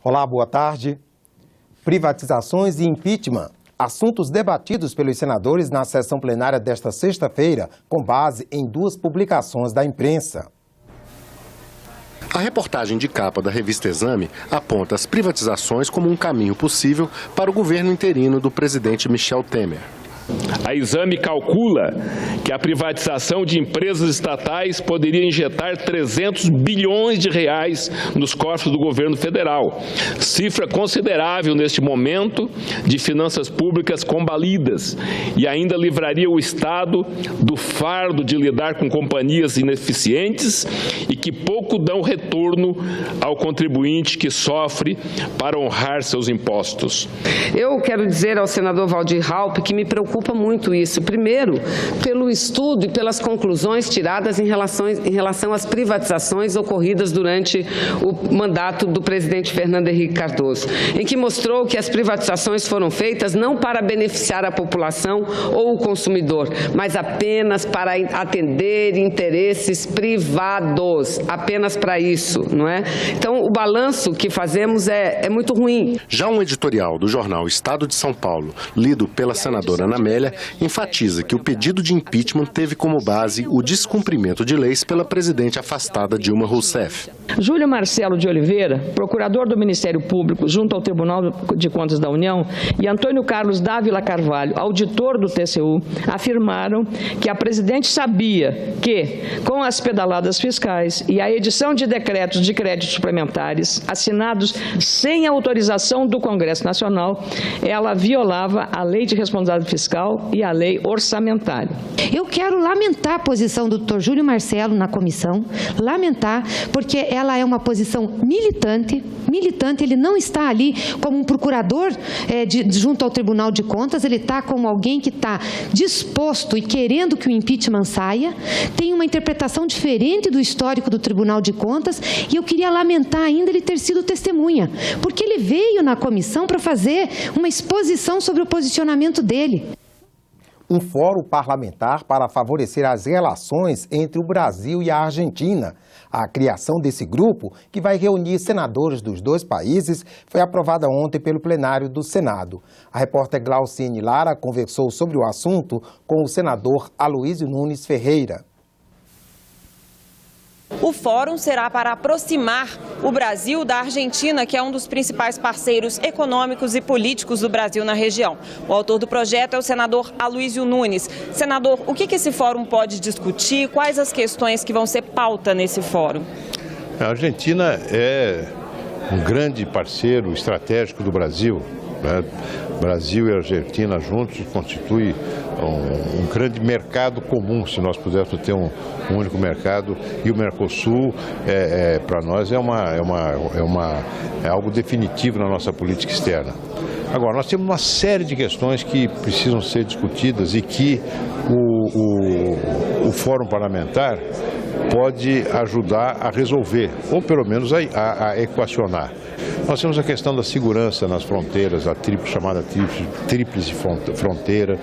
Olá, boa tarde. Privatizações e impeachment. Assuntos debatidos pelos senadores na sessão plenária desta sexta-feira, com base em duas publicações da imprensa. A reportagem de capa da revista Exame aponta as privatizações como um caminho possível para o governo interino do presidente Michel Temer. A Exame calcula que a privatização de empresas estatais poderia injetar 300 bilhões de reais nos cofres do governo federal, cifra considerável neste momento de finanças públicas combalidas, e ainda livraria o Estado do fardo de lidar com companhias ineficientes e que pouco dão retorno ao contribuinte que sofre para honrar seus impostos. Eu quero dizer ao senador Waldir Raupp que me preocupa muito isso. Primeiro, pelo estudo e pelas conclusões tiradas em relação às privatizações ocorridas durante o mandato do presidente Fernando Henrique Cardoso, em que mostrou que as privatizações foram feitas não para beneficiar a população ou o consumidor, mas apenas para atender interesses privados, apenas para isso, não é? Então, o balanço que fazemos é muito ruim. Já um editorial do jornal Estado de São Paulo, lido pela senadora Ana Amélia, enfatiza que o pedido de impeachment teve como base o descumprimento de leis pela presidente afastada Dilma Rousseff. Júlio Marcelo de Oliveira, procurador do Ministério Público junto ao Tribunal de Contas da União, e Antônio Carlos Dávila Carvalho, auditor do TCU, afirmaram que a presidente sabia que, com as pedaladas fiscais e a edição de decretos de créditos suplementares assinados sem autorização do Congresso Nacional, ela violava a Lei de Responsabilidade Fiscal e a lei orçamentária. Eu quero lamentar a posição do Dr. Júlio Marcelo na comissão, lamentar, porque ela é uma posição militante, ele não está ali como um procurador junto ao Tribunal de Contas, ele está como alguém que está disposto e querendo que o impeachment saia, tem uma interpretação diferente do histórico do Tribunal de Contas, e eu queria lamentar ainda ele ter sido testemunha, porque ele veio na comissão para fazer uma exposição sobre o posicionamento dele. Um fórum parlamentar para favorecer as relações entre o Brasil e a Argentina. A criação desse grupo, que vai reunir senadores dos dois países, foi aprovada ontem pelo plenário do Senado. A repórter Glauciene Lara conversou sobre o assunto com o senador Aloysio Nunes Ferreira. O fórum será para aproximar o Brasil da Argentina, que é um dos principais parceiros econômicos e políticos do Brasil na região. O autor do projeto é o senador Aloysio Nunes. Senador, o que esse fórum pode discutir? Quais as questões que vão ser pauta nesse fórum? A Argentina é um grande parceiro estratégico do Brasil. Brasil e Argentina juntos constituem um grande mercado comum, se nós pudermos ter um único mercado, e o Mercosul para nós é algo definitivo na nossa política externa. Agora, nós temos uma série de questões que precisam ser discutidas e que o Fórum Parlamentar pode ajudar a resolver, ou pelo menos a equacionar. Nós temos a questão da segurança nas fronteiras, a chamada tríplice fronteira.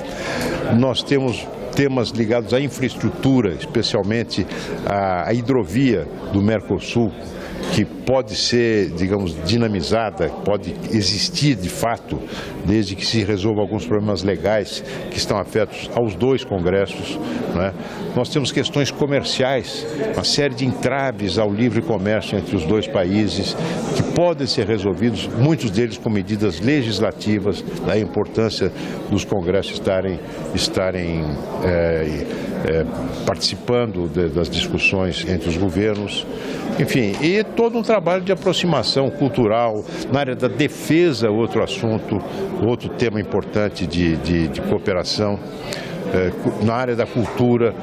Nós temos temas ligados à infraestrutura, especialmente a hidrovia do Mercosul, que pode ser, digamos, dinamizada, pode existir de fato, desde que se resolvam alguns problemas legais que estão afetos aos dois congressos, né? Nós temos questões comerciais, uma série de entraves ao livre comércio entre os dois países, que podem ser resolvidos, muitos deles com medidas legislativas, da importância dos congressos estarem participando das discussões entre os governos, enfim, e todo um trabalho de aproximação cultural. Na área da defesa, outro assunto, outro tema importante de cooperação. Na área da cultura,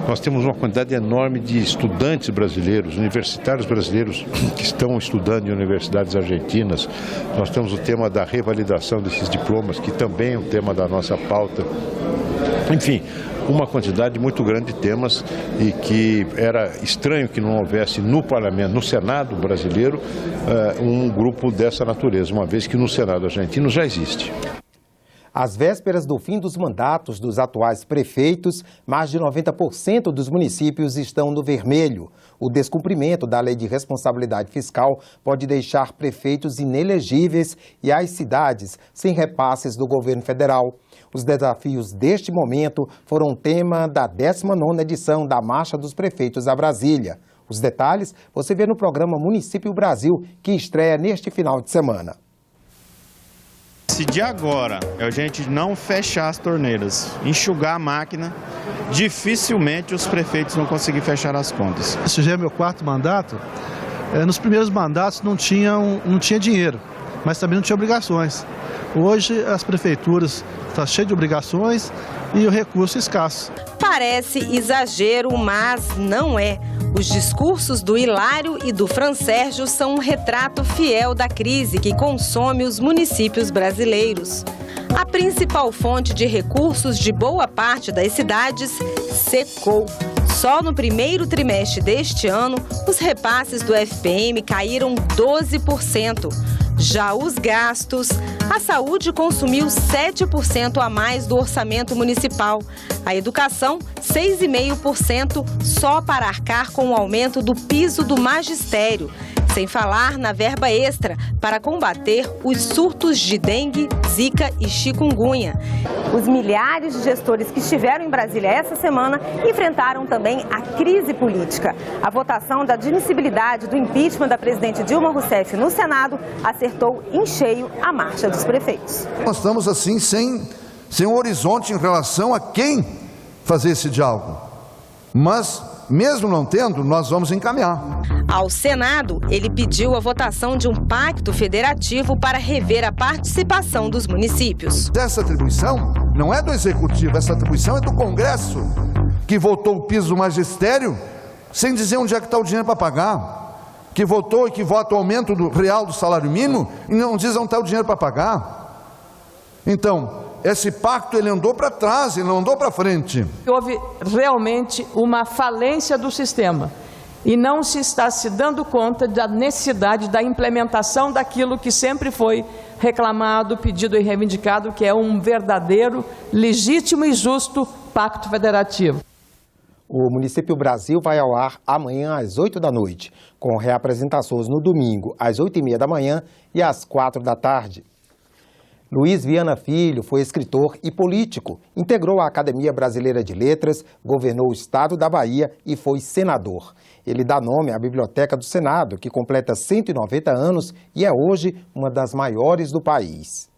nós temos uma quantidade enorme de estudantes brasileiros, universitários brasileiros que estão estudando em universidades argentinas. Nós temos o tema da revalidação desses diplomas, que também é um tema da nossa pauta. Enfim, uma quantidade muito grande de temas, e que era estranho que não houvesse no Parlamento, no Senado brasileiro, um grupo dessa natureza, uma vez que no Senado argentino já existe. Às vésperas do fim dos mandatos dos atuais prefeitos, mais de 90% dos municípios estão no vermelho. O descumprimento da Lei de Responsabilidade Fiscal pode deixar prefeitos inelegíveis e as cidades sem repasses do governo federal. Os desafios deste momento foram tema da 19ª edição da Marcha dos Prefeitos a Brasília. Os detalhes você vê no programa Município Brasil, que estreia neste final de semana. Se de agora a gente não fechar as torneiras, enxugar a máquina, dificilmente os prefeitos vão conseguir fechar as contas. Esse já é meu 4º mandato. Nos primeiros mandatos não tinha dinheiro, mas também não tinha obrigações. Hoje as prefeituras estão cheias de obrigações e o recurso escasso. Parece exagero, mas não é. Os discursos do Hilário e do Fransérgio são um retrato fiel da crise que consome os municípios brasileiros. A principal fonte de recursos de boa parte das cidades secou. Só no primeiro trimestre deste ano, os repasses do FPM caíram 12%. Já os gastos, a saúde consumiu 7% a mais do orçamento municipal. A educação, 6,5% só para arcar com o aumento do piso do magistério. Sem falar na verba extra para combater os surtos de dengue, zika e chikungunya. Os milhares de gestores que estiveram em Brasília essa semana enfrentaram também a crise política. A votação da admissibilidade do impeachment da presidente Dilma Rousseff no Senado acertou em cheio a marcha dos prefeitos. Nós estamos assim sem um horizonte em relação a quem fazer esse diálogo. Mas, mesmo não tendo, nós vamos encaminhar. Ao Senado, ele pediu a votação de um pacto federativo para rever a participação dos municípios. Essa atribuição não é do Executivo, essa atribuição é do Congresso, que votou o piso do magistério sem dizer onde é que está o dinheiro para pagar, que votou e que vota o aumento real do salário mínimo e não diz onde está o dinheiro para pagar. Então, esse pacto ele andou para trás, ele não andou para frente. Houve realmente uma falência do sistema e não se está se dando conta da necessidade da implementação daquilo que sempre foi reclamado, pedido e reivindicado, que é um verdadeiro, legítimo e justo pacto federativo. O Município Brasil vai ao ar amanhã às 8 da noite, com reapresentações no domingo às 8h30 da manhã e às 4 da tarde. Luiz Viana Filho foi escritor e político, integrou a Academia Brasileira de Letras, governou o estado da Bahia e foi senador. Ele dá nome à Biblioteca do Senado, que completa 190 anos e é hoje uma das maiores do país.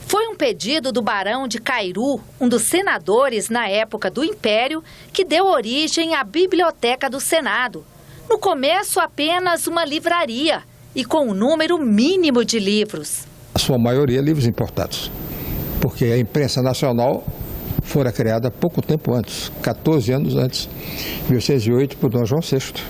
Foi um pedido do Barão de Cairu, um dos senadores na época do Império, que deu origem à Biblioteca do Senado. No começo, apenas uma livraria e com um número mínimo de livros. A sua maioria livros importados, porque a imprensa nacional fora criada pouco tempo antes, 14 anos antes, 1808, por Dom João VI.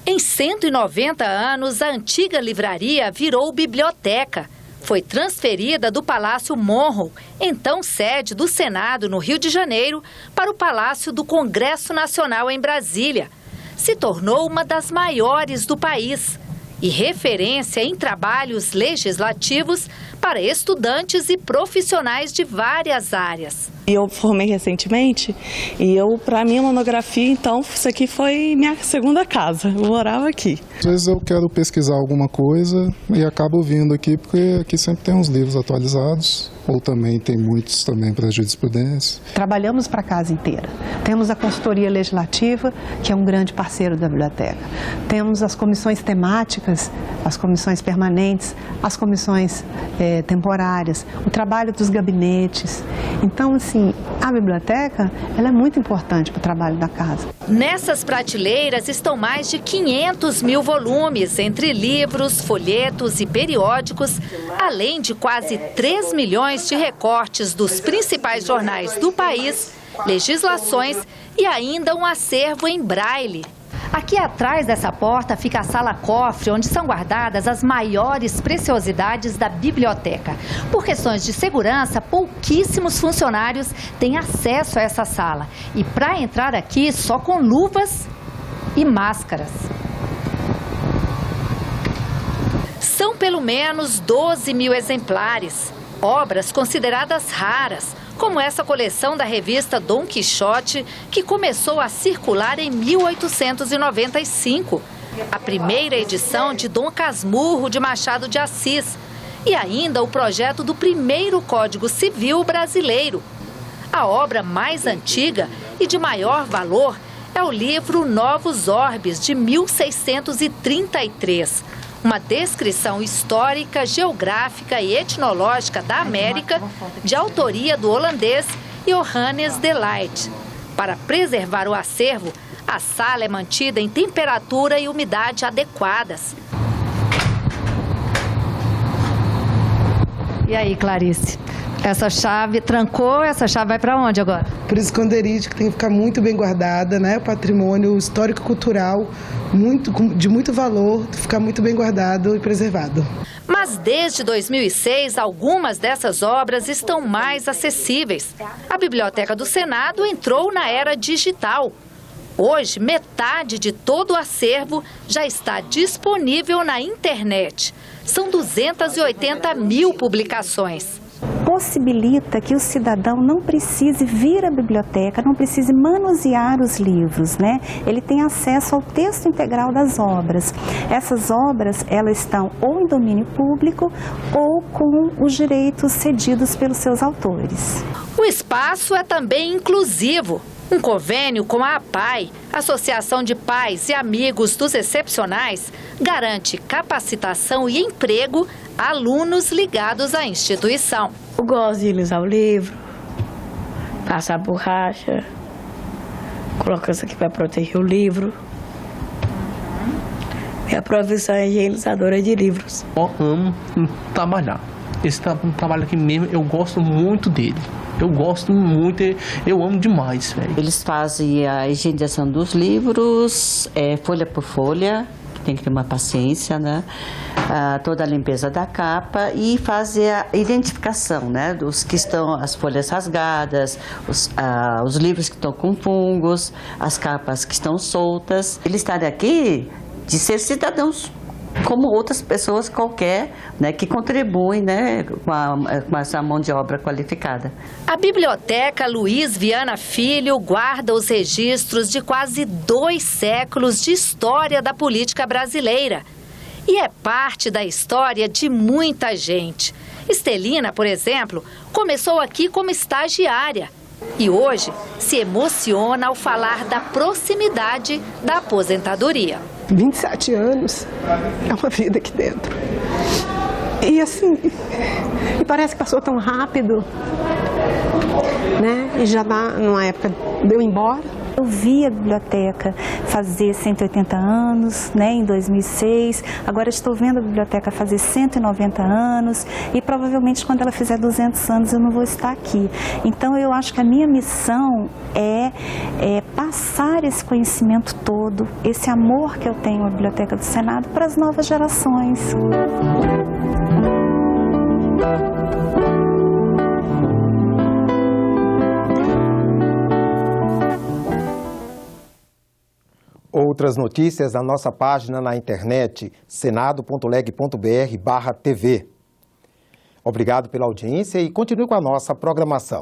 Em 190 anos, a antiga livraria virou biblioteca. Foi transferida do Palácio Monroe, então sede do Senado no Rio de Janeiro, para o Palácio do Congresso Nacional em Brasília. Se tornou uma das maiores do país e referência em trabalhos legislativos para estudantes e profissionais de várias áreas. Eu formei recentemente e para mim a monografia, então, isso aqui foi minha segunda casa, eu morava aqui. Às vezes eu quero pesquisar alguma coisa e acabo vindo aqui porque aqui sempre tem uns livros atualizados, ou também tem muitos também para jurisprudência. Trabalhamos para a casa inteira. Temos a consultoria legislativa, que é um grande parceiro da biblioteca. Temos as comissões temáticas, as comissões permanentes, as comissões temporárias, o trabalho dos gabinetes. Então, assim, a biblioteca ela é muito importante para o trabalho da casa. Nessas prateleiras estão mais de 500 mil volumes, entre livros, folhetos e periódicos, além de quase 3 milhões de recortes dos principais jornais do país, legislações e ainda um acervo em braille. Aqui atrás dessa porta fica a sala-cofre, onde são guardadas as maiores preciosidades da biblioteca. Por questões de segurança, pouquíssimos funcionários têm acesso a essa sala. E para entrar aqui, só com luvas e máscaras. São pelo menos 12 mil exemplares. Obras consideradas raras, como essa coleção da revista Dom Quixote, que começou a circular em 1895. A primeira edição de Dom Casmurro de Machado de Assis. E ainda o projeto do primeiro Código Civil brasileiro. A obra mais antiga e de maior valor é o livro Novos Orbes, de 1633. Uma descrição histórica, geográfica e etnológica da América, de autoria do holandês Johannes de Laet. Para preservar o acervo, a sala é mantida em temperatura e umidade adequadas. E aí, Clarice? Essa chave trancou, essa chave vai para onde agora? Para o esconderijo, que tem que ficar muito bem guardada, né? O patrimônio histórico-cultural de muito valor, ficar muito bem guardado e preservado. Mas desde 2006, algumas dessas obras estão mais acessíveis. A Biblioteca do Senado entrou na era digital. Hoje, metade de todo o acervo já está disponível na internet. São 280 mil publicações. Possibilita que o cidadão não precise vir à biblioteca, não precise manusear os livros, né? Ele tem acesso ao texto integral das obras. Essas obras, elas estão ou em domínio público ou com os direitos cedidos pelos seus autores. O espaço é também inclusivo. Um convênio com a APAI, Associação de Pais e Amigos dos Excepcionais, garante capacitação e emprego a alunos ligados à instituição. Eu gosto de lisar o livro, passar borracha, colocar isso aqui para proteger o livro. Minha profissão é higienizadora de livros. Eu amo trabalhar. Esse trabalho aqui mesmo, eu gosto muito dele. Eu gosto muito, eu amo demais, velho. Eles fazem a higienização dos livros, folha por folha, que tem que ter uma paciência, né? Toda a limpeza da capa e fazer a identificação, né? Dos que estão, as folhas rasgadas, os livros que estão com fungos, as capas que estão soltas. Eles estarem aqui de ser cidadãos como outras pessoas qualquer, né, que contribuem, né, com essa mão de obra qualificada. A Biblioteca Luiz Viana Filho guarda os registros de quase 2 séculos de história da política brasileira. E é parte da história de muita gente. Estelina, por exemplo, começou aqui como estagiária. E hoje se emociona ao falar da proximidade da aposentadoria. 27 anos é uma vida aqui dentro. E assim, parece que passou tão rápido, né? E já dá, numa época, deu embora. Eu vi a biblioteca fazer 180 anos, né, em 2006. Agora estou vendo a biblioteca fazer 190 anos e provavelmente quando ela fizer 200 anos eu não vou estar aqui. Então eu acho que a minha missão é passar esse conhecimento todo, esse amor que eu tenho à Biblioteca do Senado para as novas gerações. Outras notícias na nossa página na internet, senado.leg.br/TV. Obrigado pela audiência e continue com a nossa programação.